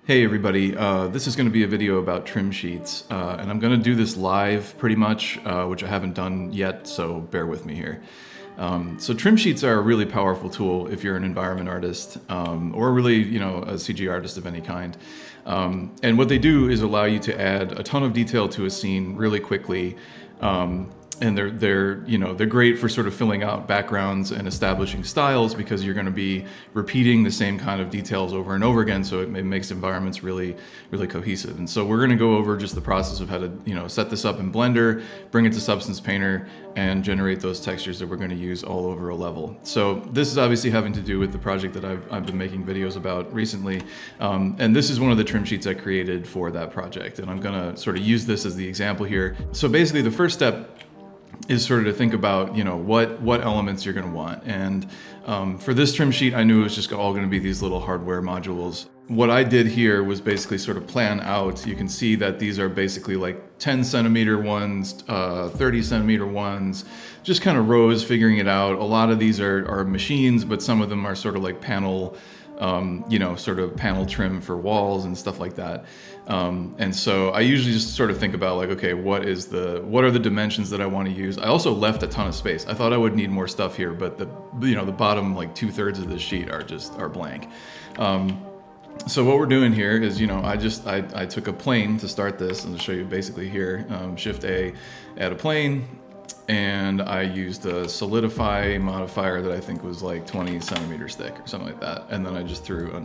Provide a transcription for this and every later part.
Hey everybody, this is going to be a video about trim sheets, and I'm going to do this live pretty much, which I haven't done yet, so bear with me here. So trim sheets are a really powerful tool if you're an environment artist, or really, a CG artist of any kind. And what they do is allow you to add a ton of detail to a scene really quickly. And they're great for sort of filling out backgrounds and establishing styles because you're going to be repeating the same kind of details over and over again, so it makes environments really cohesive. And so we're going to go over just the process of how to set this up in Blender, bring it to Substance Painter, and generate those textures that we're going to use all over a level. So this is obviously having to do with the project that I've been making videos about recently, and this is one of the trim sheets I created for that project, and I'm going to sort of use this as the example here. So basically the first step is sort of to think about, what elements you're going to want. And for this trim sheet, I knew it was just all going to be these little hardware modules. What I did here was basically sort of plan out. You can see that these are basically like 10 centimeter ones, 30 centimeter ones, just kind of rows, figuring it out. A lot of these are machines, but some of them are sort of like panel, sort of panel trim for walls and stuff like that. And so I usually just sort of think about like, okay, what are the dimensions that I want to use? I also left a ton of space. I thought I would need more stuff here, but the bottom like 2/3 of this sheet are blank. So what we're doing here is, I took a plane to start this, and I'll show you basically here, Shift A, add a plane. And I used a solidify modifier that I think was like 20 centimeters thick or something like that. And then I just threw a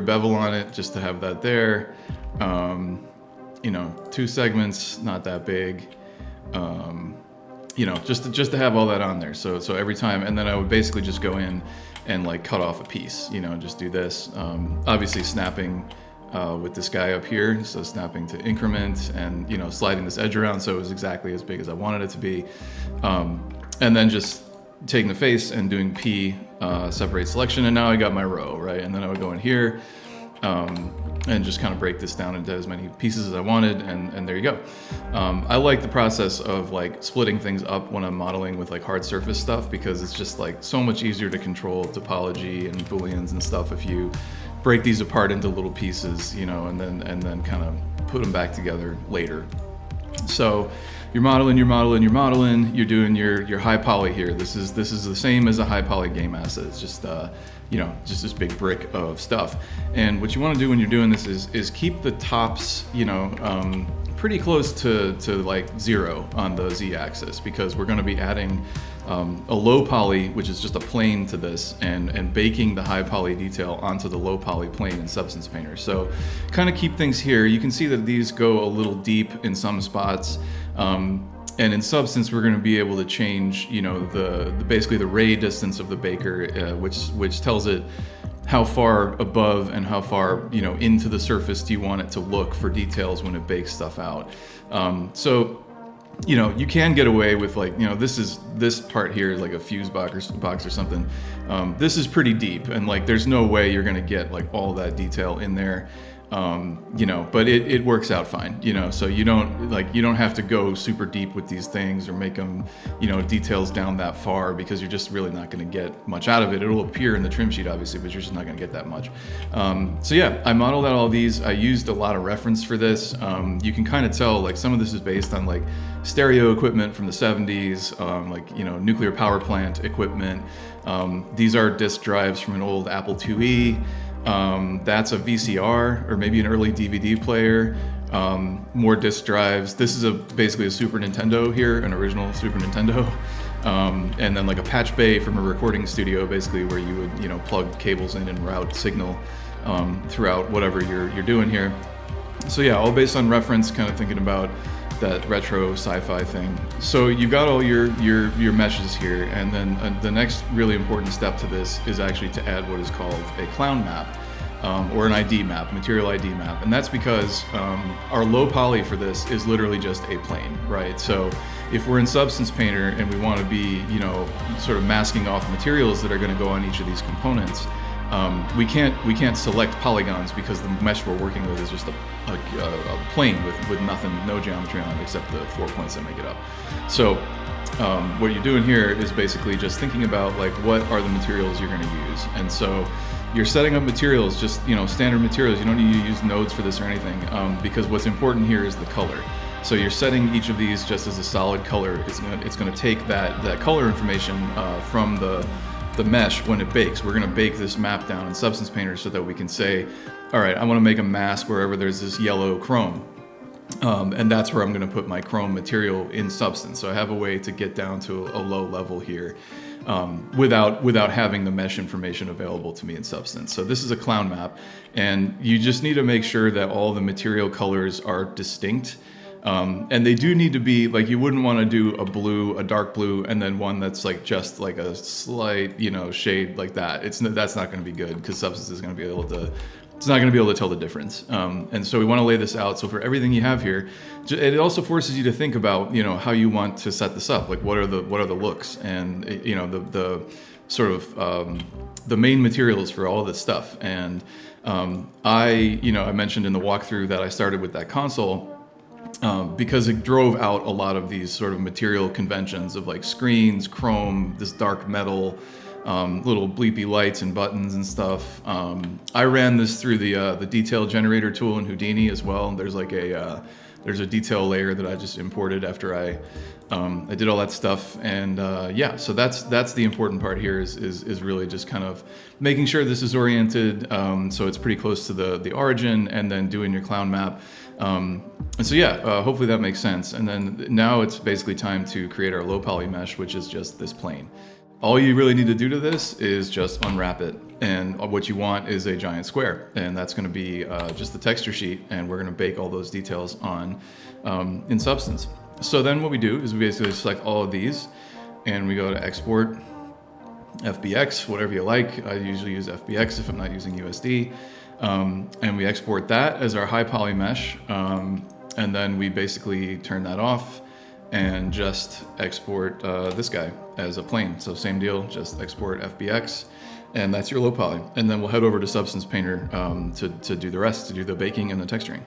bevel on it just to have that there. 2 segments, not that big. Just to have all that on there. So every time, and then I would basically just go in and like cut off a piece, just do this. Obviously snapping with this guy up here, so snapping to increment and sliding this edge around so it was exactly as big as I wanted it to be, and then just taking the face and doing P, separate selection, and now I got my row, right? And then I would go in here and just kind of break this down into as many pieces as I wanted, and there you go. I like the process of like splitting things up when I'm modeling with like hard surface stuff, because it's just like so much easier to control topology and booleans and stuff if you break these apart into little pieces, and then kind of put them back together later. So you're modeling, you're doing your high poly here. This is the same as a high poly game asset. It's just just this big brick of stuff. And what you want to do when you're doing this is keep the tops, pretty close to like 0 on the z-axis, because we're going to be adding a low poly, which is just a plane to this, and baking the high poly detail onto the low poly plane in Substance Painter. So kind of keep things here. You can see that these go a little deep in some spots. And in Substance, we're going to be able to change, basically the ray distance of the baker, which tells it how far above and how far, into the surface do you want it to look for details when it bakes stuff out. So you can get away with like, this part here is like a fuse box or something. This is pretty deep, and like there's no way you're going to get like all that detail in there. But it works out fine, so you don't have to go super deep with these things or make them, details down that far, because you're just really not going to get much out of it. It'll appear in the trim sheet, obviously, but you're just not going to get that much. So yeah, I modeled out all these. I used a lot of reference for this. You can kind of tell, like, some of this is based on like stereo equipment from the 70s, nuclear power plant equipment. These are disk drives from an old Apple IIe. That's a VCR or maybe an early DVD player. More disk drives. This is basically a Super Nintendo here, an original Super Nintendo. And then like a patch bay from a recording studio, basically, where you would plug cables in and route signal throughout whatever you're doing here. So yeah, all based on reference, kind of thinking about that retro sci-fi thing. So you got all your meshes here, and then the next really important step to this is actually to add what is called a clown map, or an ID map, material ID map. And that's because our low poly for this is literally just a plane, right? So if we're in Substance Painter and we want to be, sort of masking off materials that are going to go on each of these components, we can't select polygons, because the mesh we're working with is just a plane with nothing, no geometry on it except the 4 points that make it up. So what you're doing here is basically just thinking about like what are the materials you're going to use. And so you're setting up materials, just standard materials. You don't need to use nodes for this or anything, because what's important here is the color. So you're setting each of these just as a solid color. It's going to take that color information from the mesh when it bakes. We're going to bake this map down in Substance Painter so that we can say, all right, I want to make a mask wherever there's this yellow chrome. And that's where I'm going to put my chrome material in Substance. So I have a way to get down to a low level here without having the mesh information available to me in Substance. So this is a clown map, and you just need to make sure that all the material colors are distinct. And they do need to be, like, you wouldn't want to do a dark blue, and then one that's like just like a slight, shade like that. That's not going to be good, because Substance is going to be able to, it's not going to be able to tell the difference. And so we want to lay this out. So for everything you have here, it also forces you to think about, how you want to set this up. Like, what are the looks, and the sort of the main materials for all of this stuff. And I mentioned in the walkthrough that I started with that console. Because it drove out a lot of these sort of material conventions of like screens, chrome, this dark metal, little bleepy lights and buttons and stuff. I ran this through the detail generator tool in Houdini as well. There's like there's a detail layer that I just imported after I did all that stuff. And so that's the important part here is really just kind of making sure this is oriented so it's pretty close to the origin, and then doing your clown map. And so hopefully that makes sense. And then now it's basically time to create our low poly mesh, which is just this plane. All you really need to do to this is just unwrap it. And what you want is a giant square. And that's going to be just the texture sheet. And we're going to bake all those details on in Substance. So then what we do is we basically select all of these, and we go to export, FBX, whatever you like. I usually use FBX if I'm not using USD. And we export that as our high poly mesh. And then we basically turn that off and just export this guy as a plane. So same deal, just export FBX, and that's your low poly. And then we'll head over to Substance Painter to do the rest, to do the baking and the texturing.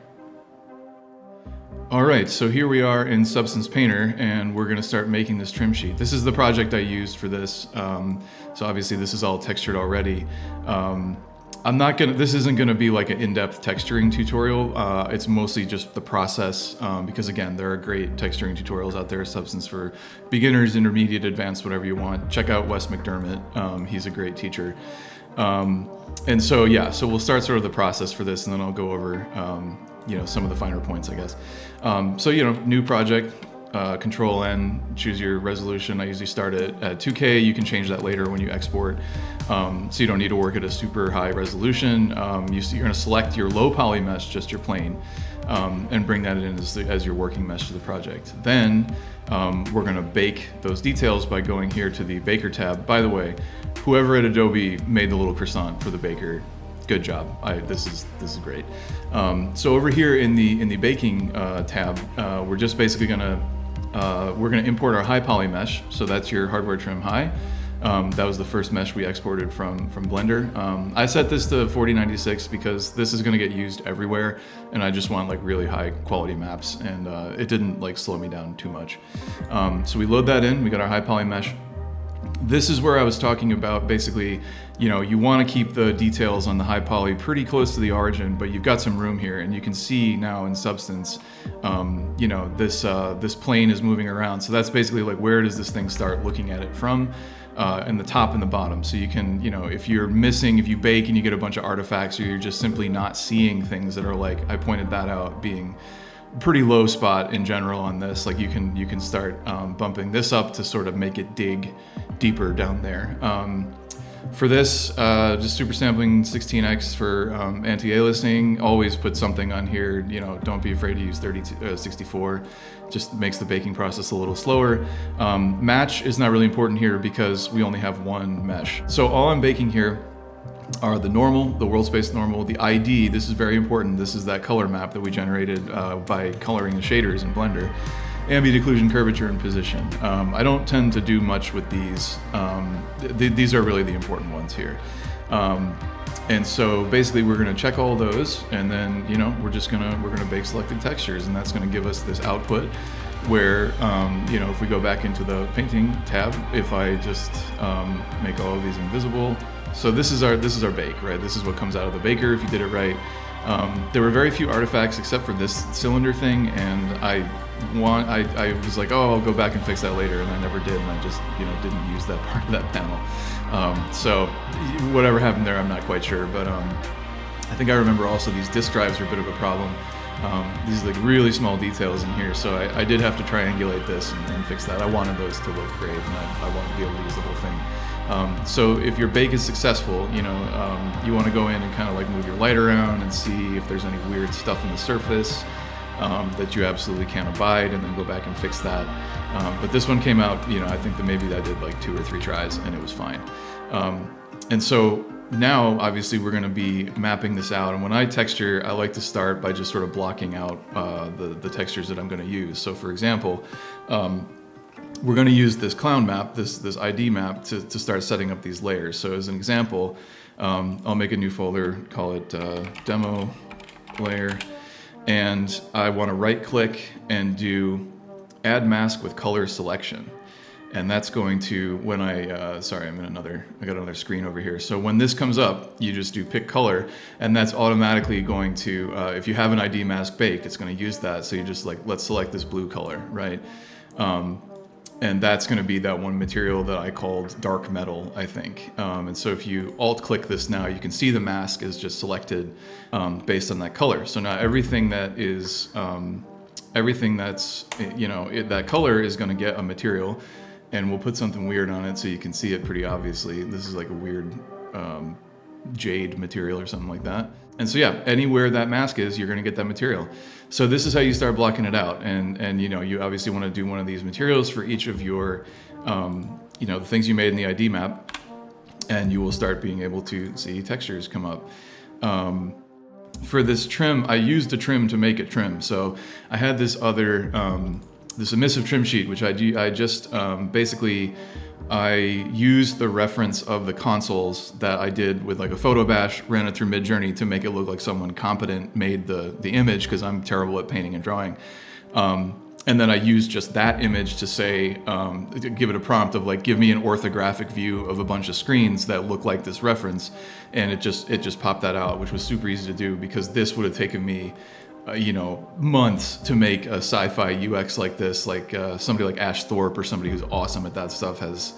All right, so here we are in Substance Painter, and we're gonna start making this trim sheet. This is the project I used for this. So obviously this is all textured already. This isn't gonna be like an in-depth texturing tutorial. It's mostly just the process, because again, there are great texturing tutorials out there, Substance for beginners, intermediate, advanced, whatever you want. Check out Wes McDermott. He's a great teacher. And so we'll start sort of the process for this, and then I'll go over some of the finer points, I guess. New project. Control N, choose your resolution. I usually start at 2K. You can change that later when you export. So you don't need to work at a super high resolution. You're going to select your low poly mesh, just your plane, and bring that in as your working mesh to the project. Then we're going to bake those details by going here to the Baker tab. By the way, whoever at Adobe made the little croissant for the Baker, good job. This is great. So over here in the baking tab, we're just basically we're gonna import our high poly mesh. So that's your hardware trim high. That was the first mesh we exported from Blender. I set this to 4096 because this is gonna get used everywhere, and I just want like really high quality maps, and it didn't like slow me down too much. So we load that in. We got our high poly mesh. This is where I was talking about basically, you want to keep the details on the high poly pretty close to the origin, but you've got some room here, and you can see now in Substance, this plane is moving around. So that's basically like, where does this thing start looking at it from? And the top and the bottom. So you can, if you bake and you get a bunch of artifacts, or you're just simply not seeing things that are like, I pointed that out being pretty low spot in general on this, like you can start bumping this up to sort of make it dig deeper down there. For this, just super sampling 16x for anti-aliasing. Always put something on here, don't be afraid to use 64. Just makes the baking process a little slower. Match is not really important here because we only have one mesh. So all I'm baking here are the normal, the world space normal, the ID. This is very important. This is that color map that we generated by coloring the shaders in Blender. Ambient occlusion, curvature, and position. I don't tend to do much with these. These are really the important ones here. And so basically we're gonna check all those, and then we're gonna bake selected textures, and that's gonna give us this output where if we go back into the painting tab, if I just make all of these invisible, So this is our bake, right? This is what comes out of the baker if you did it right. There were very few artifacts except for this cylinder thing, and I was like, oh, I'll go back and fix that later, and I never did, and I just didn't use that part of that panel. So whatever happened there, I'm not quite sure, but I think I remember also these disk drives were a bit of a problem. These like really small details in here, so I did have to triangulate this and fix that. I wanted those to look great, and I wanted to be able to use the whole thing. So if your bake is successful, you want to go in and kind of like move your light around and see if there's any weird stuff in the surface that you absolutely can't abide, and then go back and fix that. But this one came out, I think that maybe I did like 2 or 3 tries, and it was fine. And so now, obviously, we're going to be mapping this out. And when I texture, I like to start by just sort of blocking out the textures that I'm going to use. So for example, we're going to use this clown map, this ID map, to start setting up these layers. So as an example, I'll make a new folder, call it demo layer. And I want to right click and do add mask with color selection. And that's going to, when sorry, I got another screen over here. So when this comes up, you just do pick color, and that's automatically going to, if you have an ID mask baked, it's going to use that. So you just like, let's select this blue color, right? And that's going to be that one material that I called dark metal, I think. And so if you alt click this now, you can see the mask is just selected based on that color. So now everything that is, that color is going to get a material. And we'll put something weird on it so you can see it pretty obviously. This is like a weird jade material or something like that. And so yeah, anywhere that mask is, you're gonna get that material. So this is how you start blocking it out. And you obviously wanna do one of these materials for each of your, the things you made in the ID map, and you will start being able to see textures come up. For this trim, I used a trim to make it trim. So I had this other, this emissive trim sheet, which I just basically I used the reference of the consoles that I did with like a photo bash, ran it through Midjourney to make it look like someone competent made the image, because I'm terrible at painting and drawing. And then I used just that image to say, to give it a prompt of like, give me an orthographic view of a bunch of screens that look like this reference, and it just popped that out, which was super easy to do, because this would have taken me months to make a sci-fi UX like this. Like somebody like Ash Thorpe or somebody who's awesome at that stuff has,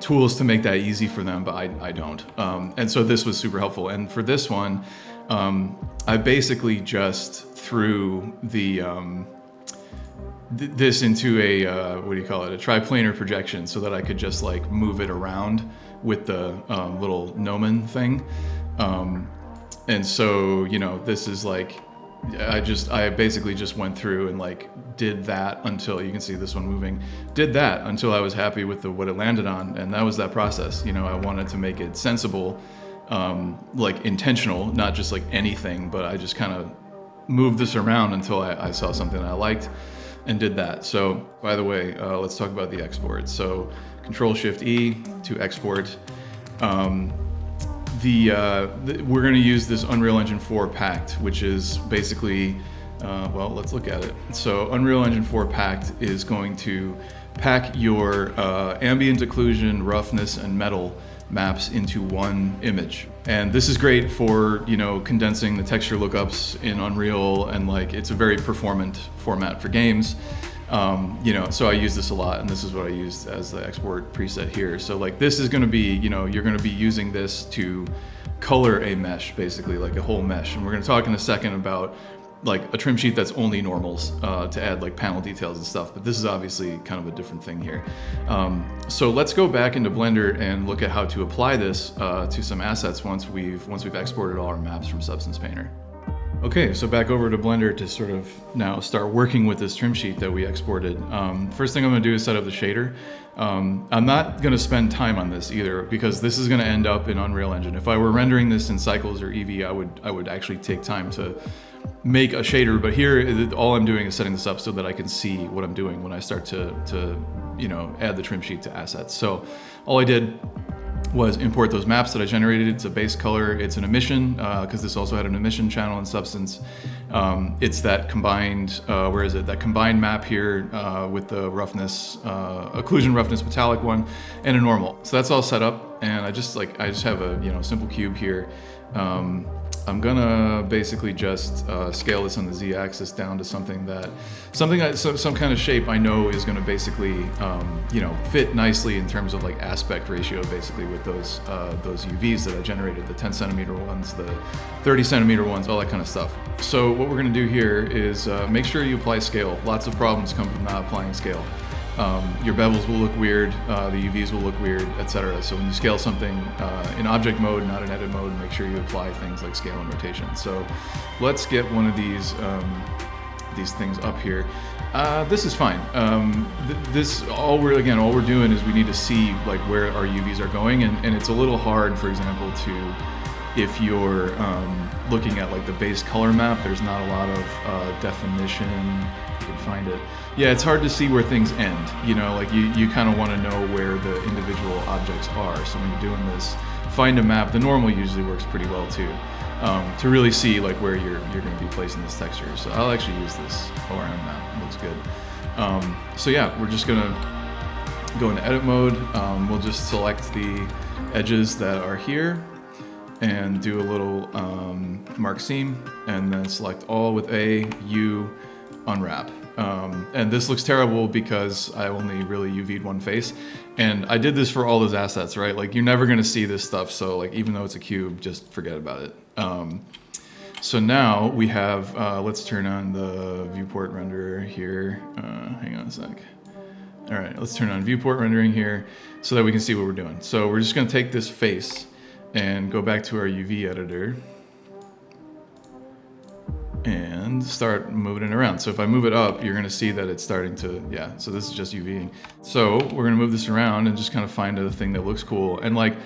tools to make that easy for them, but I don't. And so this was super helpful. And for this one, I basically just threw the this into a a triplanar projection, so that I could just like move it around with the little gnomon thing. And so this is like, I basically just went through and like did that until, you can see this one moving, did that until I was happy with what it landed on. And that was that process. I wanted to make it sensible, like intentional, not just like anything, but I just kind of moved this around until I saw something I liked and did that. So by the way, let's talk about the export. So Control-Shift-E to export. We're going to use this Unreal Engine 4 Packed, which is basically, let's look at it. So Unreal Engine 4 Packed is going to pack your ambient occlusion, roughness, and metal maps into one image. And this is great for, condensing the texture lookups in Unreal, and like, it's a very performant format for games. So I use this a lot, and this is what I used as the export preset here. So like, this is going to be, you're going to be using this to color a mesh, basically like a whole mesh. And we're going to talk in a second about like a trim sheet that's only normals to add like panel details and stuff. But this is obviously kind of a different thing here. So let's go back into Blender and look at how to apply this to some assets once we've exported all our maps from Substance Painter. Okay, so back over to Blender to sort of now start working with this trim sheet that we exported. First thing I'm going to do is set up the shader. I'm not going to spend time on this either, because this is going to end up in Unreal Engine. If I were rendering this in Cycles or Eevee, I would actually take time to make a shader, but here all I'm doing is setting this up so that I can see what I'm doing when I start to add the trim sheet to assets. So all I did was import those maps that I generated. It's a base color, it's an emission, because this also had an emission channel in Substance. It's that combined, that combined map here with the roughness, occlusion roughness metallic one, and a normal. So that's all set up. and I just have a simple cube here. I'm gonna basically just scale this on the z-axis down to something some kind of shape I know is gonna basically fit nicely in terms of like aspect ratio, basically with those UVs that I generated, the 10 centimeter ones, the 30 centimeter ones, all that kind of stuff. So what we're gonna do here is make sure you apply scale. Lots of problems come from not applying scale. Your bevels will look weird, the UVs will look weird, etc. So when you scale something in object mode, not in edit mode, make sure you apply things like scale and rotation. So let's get one of these things up here. This is fine. All we're doing is we need to see like where our UVs are going, and it's a little hard, for example, if you're looking at like the base color map, there's not a lot of definition. You can find it. Yeah, it's hard to see where things end. Like you kind of want to know where the individual objects are. So when you're doing this, find a map. The normal usually works pretty well too, to really see like where you're going to be placing this texture. So I'll actually use this ORM map. It looks good. So yeah, we're just gonna go into edit mode. We'll just select the edges that are here and do a little mark seam, and then select all with A, U, unwrap. And this looks terrible because I only really UV'd one face, and I did this for all those assets, right? Like you're never gonna see this stuff, so like even though it's a cube, just forget about it. So now we have, let's turn on the viewport renderer here. Hang on a sec. All right, let's turn on viewport rendering here so that we can see what we're doing. So we're just gonna take this face and go back to our UV editor and start moving it around. So if I move it up, you're gonna see that it's starting to, so this is just UVing. So we're gonna move this around and just kind of find a thing that looks cool. And like,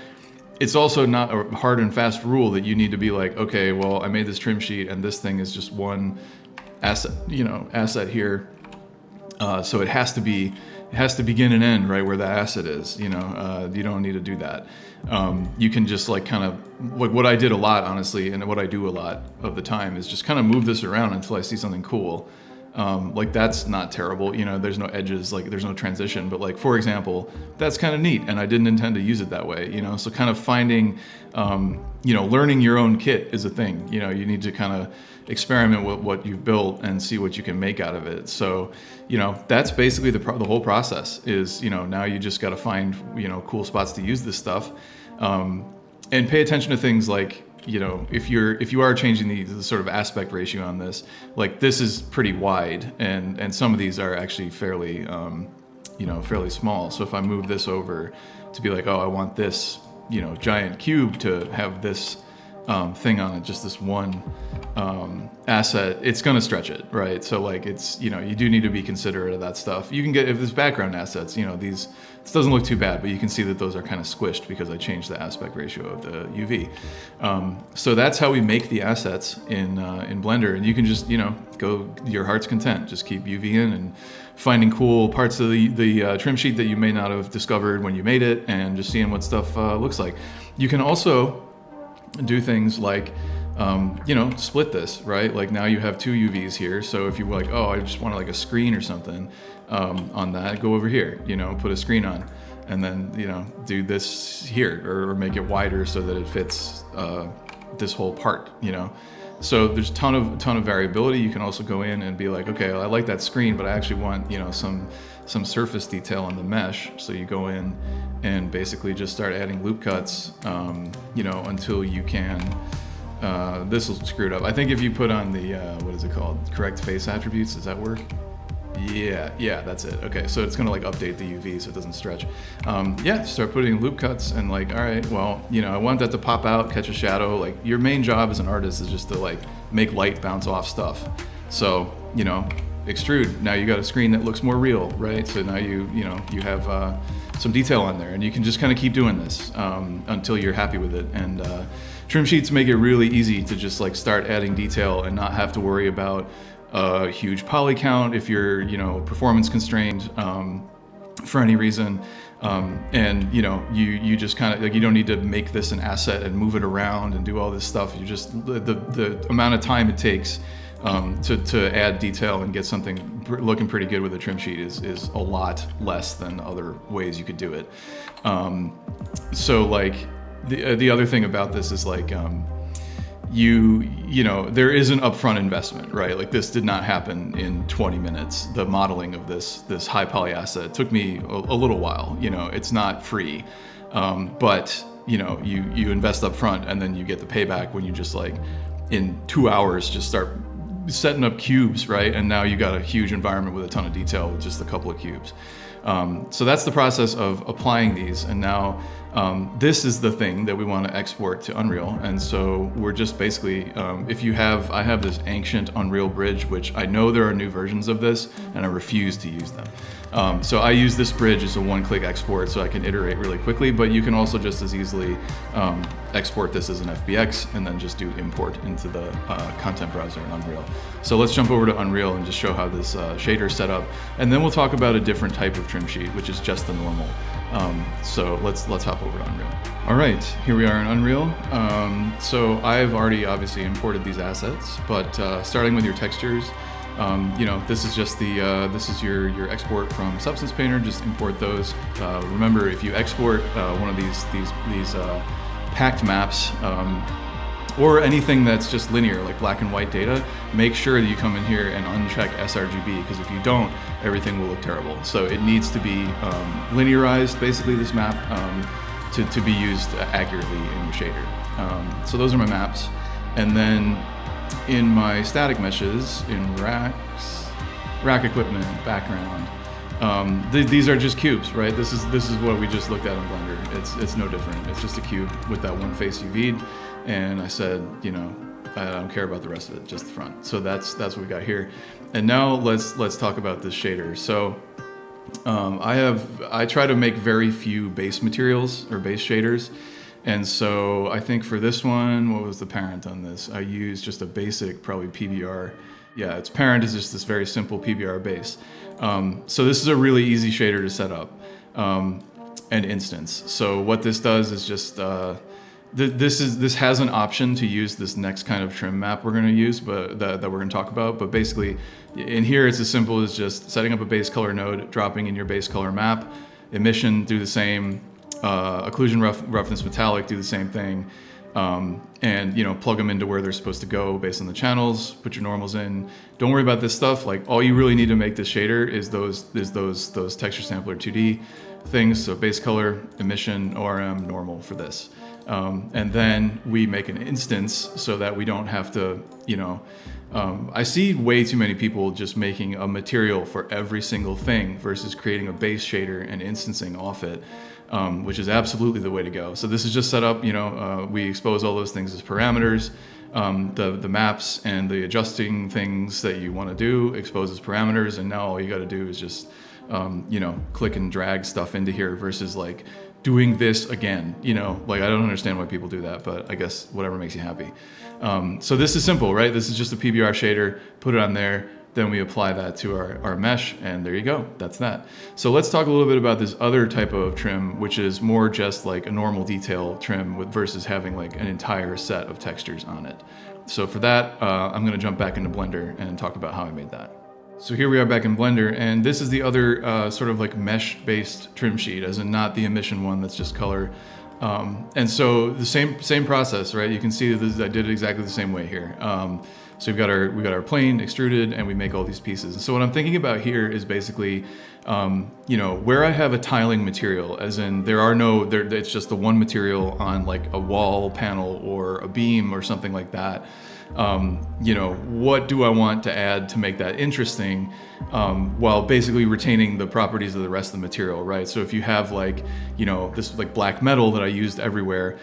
it's also not a hard and fast rule that you need to be like, okay, well, I made this trim sheet and this thing is just one asset here. So it has to begin and end right where that asset is. You don't need to do that. You can just like kind of what I did a lot, honestly, and what I do a lot of the time is just kind of move this around until I see something cool. Like that's not terrible. There's no edges, like there's no transition, but like, for example, that's kind of neat and I didn't intend to use it that way, so kind of finding, learning your own kit is a thing. You need to kind of experiment with what you've built and see what you can make out of it. So, that's basically the whole process is, now you just got to find, cool spots to use this stuff, and pay attention to things like, if you are changing the sort of aspect ratio on this, like this is pretty wide, and some of these are actually fairly, fairly small. So if I move this over to be like, oh, I want this, giant cube to have this thing on it, just this one asset, it's going to stretch it, right? So like it's, you do need to be considerate of that stuff. You can get, if there's background assets, this doesn't look too bad, but you can see that those are kind of squished because I changed the aspect ratio of the UV. So that's how we make the assets in Blender, and you can just, go your heart's content, just keep UV in and finding cool parts of the trim sheet that you may not have discovered when you made it, and just seeing what stuff looks like. You can also do things like, split this, right? Like now you have two UVs here. So if you were like, oh, I just want like a screen or something on that, go over here, put a screen on, and then, do this here or make it wider so that it fits this whole part, So there's a ton of variability. You can also go in and be like, okay, well, I like that screen, but I actually want, some surface detail on the mesh. So you go in and basically just start adding loop cuts, until you can, this will screw it up. I think if you put on the, what is it called? Correct face attributes, does that work? Yeah, that's it. Okay, so it's gonna like update the UV so it doesn't stretch. Start putting loop cuts and like, all right, well, I want that to pop out, catch a shadow. Like your main job as an artist is just to like make light bounce off stuff. So, extrude. Now you got a screen that looks more real, right? So now you have some detail on there, and you can just kind of keep doing this until you're happy with it. And trim sheets make it really easy to just like start adding detail and not have to worry about a huge poly count if you're, performance constrained for any reason. And you just kind of like, you don't need to make this an asset and move it around and do all this stuff. You just, the amount of time it takes to add detail and get something looking pretty good with a trim sheet is a lot less than other ways you could do it. So like the other thing about this is like, you know, there is an upfront investment, right? Like this did not happen in 20 minutes. The modeling of this high poly asset took me a little while. You know, it's not free, but you know, you invest up front and then you get the payback when you just like in 2 hours just start setting up cubes, right? And now you got a huge environment with a ton of detail with just a couple of cubes. So that's the process of applying these. And now this is the thing that we want to export to Unreal. And so we're just basically, I have this ancient Unreal bridge, which I know there are new versions of this and I refuse to use them. So I use this bridge as a one-click export so I can iterate really quickly, but you can also just as easily export this as an FBX and then just do import into the content browser in Unreal. So let's jump over to Unreal and just show how this shader is set up. And then we'll talk about a different type of trim sheet, which is just the normal. So let's hop over to Unreal. All right, here we are in Unreal. So I've already obviously imported these assets, but starting with your textures, you know, this is just this is your export from Substance Painter. Just import those. Remember, if you export one of these packed maps, or anything that's just linear, like black and white data, make sure that you come in here and uncheck sRGB, because if you don't, everything will look terrible. So it needs to be linearized, basically, this map, to be used accurately in your shader. So those are my maps. And then in my static meshes, in racks, rack equipment, background, these are just cubes, right? This is what we just looked at in Blender. It's no different. It's just a cube with that one face UV'd. And I said, you know, I don't care about the rest of it, just the front. So that's what we got here. And now let's talk about this shader. So I try to make very few base materials or base shaders. And so I think for this one, what was the parent on this? I used just a basic, probably PBR. Yeah, its parent is just this very simple PBR base. So this is a really easy shader to set up and instance. So what this does is just, this has an option to use this next kind of trim map we're going to use, but that we're going to talk about. But basically, in here, it's as simple as just setting up a base color node, dropping in your base color map, emission, do the same, occlusion roughness metallic, do the same thing, and you know, plug them into where they're supposed to go based on the channels. Put your normals in. Don't worry about this stuff. Like, all you really need to make this shader is those texture sampler 2D things. So base color, emission, ORM, normal for this. And then we make an instance so that we don't have to, you know, I see way too many people just making a material for every single thing versus creating a base shader and instancing off it, which is absolutely the way to go. So this is just set up, you know, we expose all those things as parameters. The maps and the adjusting things that you want to do expose as parameters, and now all you got to do is just, you know, click and drag stuff into here versus like doing this again, you know, like I don't understand why people do that, but I guess whatever makes you happy. So this is simple, right? This is just a PBR shader, put it on there, then we apply that to our mesh, and there you go, that's that. So let's talk a little bit about this other type of trim, which is more just like a normal detail trim versus having like an entire set of textures on it. So for that, I'm gonna jump back into Blender and talk about how I made that. So here we are back in Blender, and this is the other sort of like mesh-based trim sheet, as in not the emission one that's just color. And so the same process, right? You can see that I did it exactly the same way here. So we got our plane extruded, and we make all these pieces. And so what I'm thinking about here is basically, you know, where I have a tiling material, as in it's just the one material on like a wall panel or a beam or something like that. You know, what do I want to add to make that interesting, while basically retaining the properties of the rest of the material, right? So if you have like, you know, this like black metal that I used everywhere,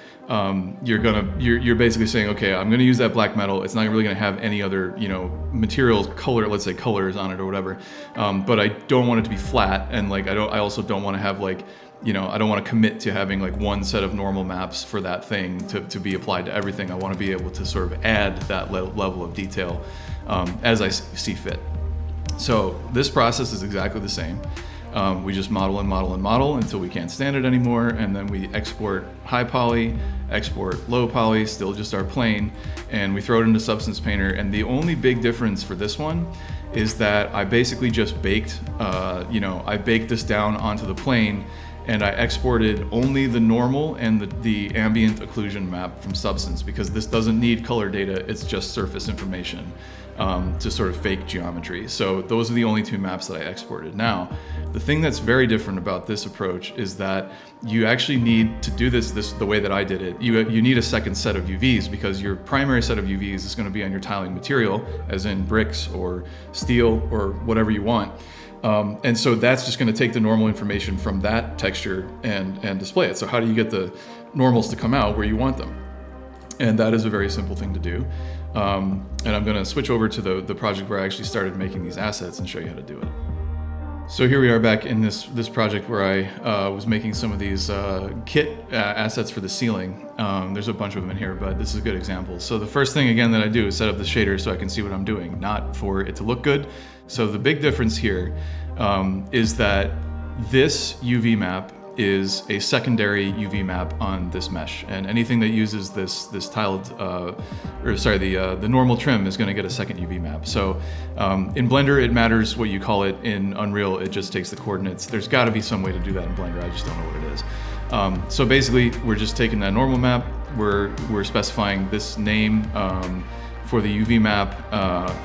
you're basically saying, okay, I'm gonna use that black metal. It's not really gonna have any other, you know, materials, let's say colors on it or whatever. But I don't want it to be flat, and like I also don't want to have like, you know, I don't want to commit to having like one set of normal maps for that thing to be applied to everything. I want to be able to sort of add that level of detail as I see fit. So this process is exactly the same. We just model and model and model until we can't stand it anymore, and then we export high poly, export low poly, still just our plane, and we throw it into Substance Painter. And the only big difference for this one is that I basically just baked, I baked this down onto the plane, and I exported only the normal and the ambient occlusion map from Substance, because this doesn't need color data, it's just surface information to sort of fake geometry. So those are the only two maps that I exported. Now, the thing that's very different about this approach is that you actually need to do this the way that I did it. You need a second set of UVs, because your primary set of UVs is going to be on your tiling material, as in bricks or steel or whatever you want. And so that's just going to take the normal information from that texture and display it. So how do you get the normals to come out where you want them? And that is a very simple thing to do. And I'm going to switch over to the project where I actually started making these assets and show you how to do it. So here we are back in this project where I was making some of these kit assets for the ceiling. There's a bunch of them in here, but this is a good example. So the first thing again that I do is set up the shader so I can see what I'm doing, not for it to look good. So the big difference here is that this UV map is a secondary UV map on this mesh, and anything that uses this tiled, the normal trim is going to get a second UV map. So in Blender it matters what you call it. In Unreal it just takes the coordinates. There's got to be some way to do that in Blender. I just don't know what it is. So basically we're just taking that normal map. We're specifying this name for the UV map,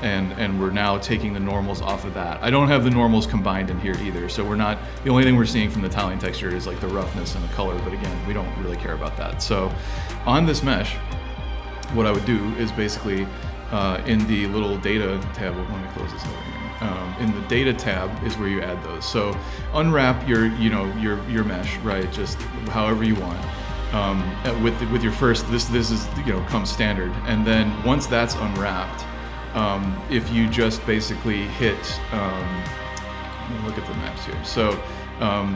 and we're now taking the normals off of that. I don't have the normals combined in here either, so the only thing we're seeing from the tiling texture is like the roughness and the color, but again, we don't really care about that. So on this mesh, what I would do is basically in the little data tab, let me close this over here. In the data tab is where you add those. So unwrap your mesh, right? Just however you want. With your first, this is comes standard, and then once that's unwrapped, if you just basically hit, look at the maps here. So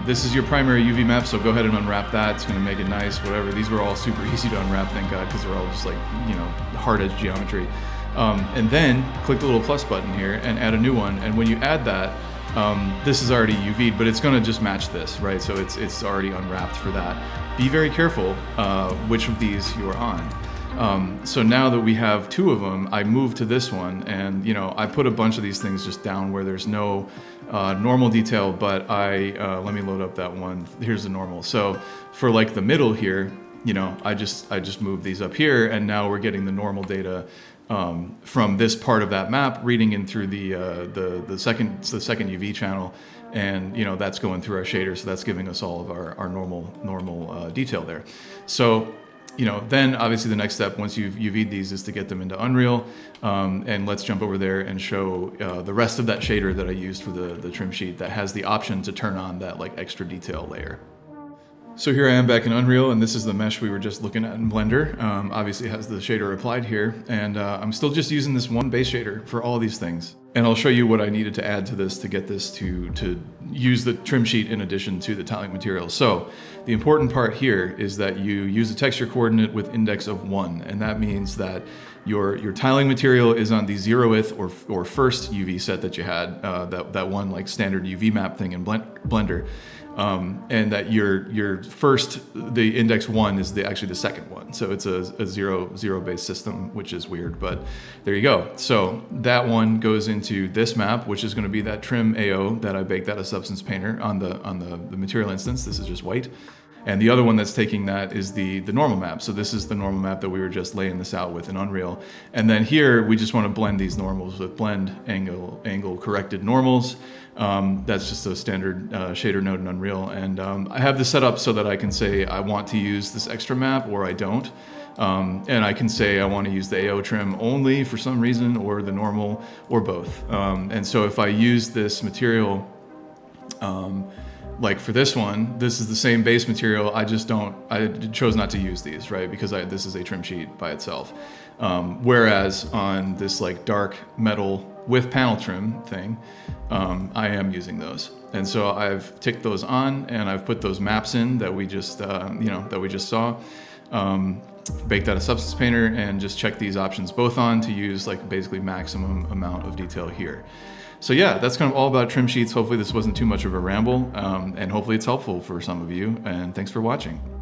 this is your primary UV map, so go ahead and unwrap that. It's going to make it nice, whatever. These were all super easy to unwrap, thank God, because they're all just like hard edge geometry. And then click the little plus button here and add a new one. And when you add that, this is already UV'd, but it's going to just match this, right? So it's already unwrapped for that. Be very careful which of these you are on. So now that we have two of them, I move to this one, and I put a bunch of these things just down where there's no normal detail, but let me load up that one. Here's the normal. So for like the middle here, I just moved these up here, and now we're getting the normal data from this part of that map, reading in through the second UV channel, and that's going through our shader, so that's giving us all of our normal detail there. So then obviously the next step, once you've UV'd these, is to get them into Unreal, and let's jump over there and show the rest of that shader that I used for the trim sheet that has the option to turn on that like extra detail layer. So here I am back in Unreal, and this is the mesh we were just looking at in Blender. Obviously it has the shader applied here, and I'm still just using this one base shader for all these things. And I'll show you what I needed to add to this to get this to use the trim sheet in addition to the tiling material. So the important part here is that you use a texture coordinate with index of 1, and that means that your tiling material is on the 0th or first UV set that you had, that one like standard UV map thing in Blender. And that your first, the index 1 is actually the second one. So it's a zero based system, which is weird, but there you go. So that one goes into this map, which is going to be that trim AO that I baked out of Substance Painter on the material instance. This is just white. And the other one that's taking that is the normal map. So this is the normal map that we were just laying this out with in Unreal. And then here, we just want to blend these normals with blend angle corrected normals. That's just a standard shader node in Unreal. And I have this set up so that I can say I want to use this extra map or I don't. And I can say I want to use the AO trim only for some reason, or the normal, or both. And so if I use this material, like for this one, this is the same base material. I chose not to use these, right? Because this is a trim sheet by itself. Whereas on this like dark metal with panel trim thing, I am using those. And so I've ticked those on, and I've put those maps in that we just, saw, baked out of Substance Painter, and just checked these options both on to use like basically maximum amount of detail here. So yeah, that's kind of all about trim sheets. Hopefully this wasn't too much of a ramble, and hopefully it's helpful for some of you. And thanks for watching.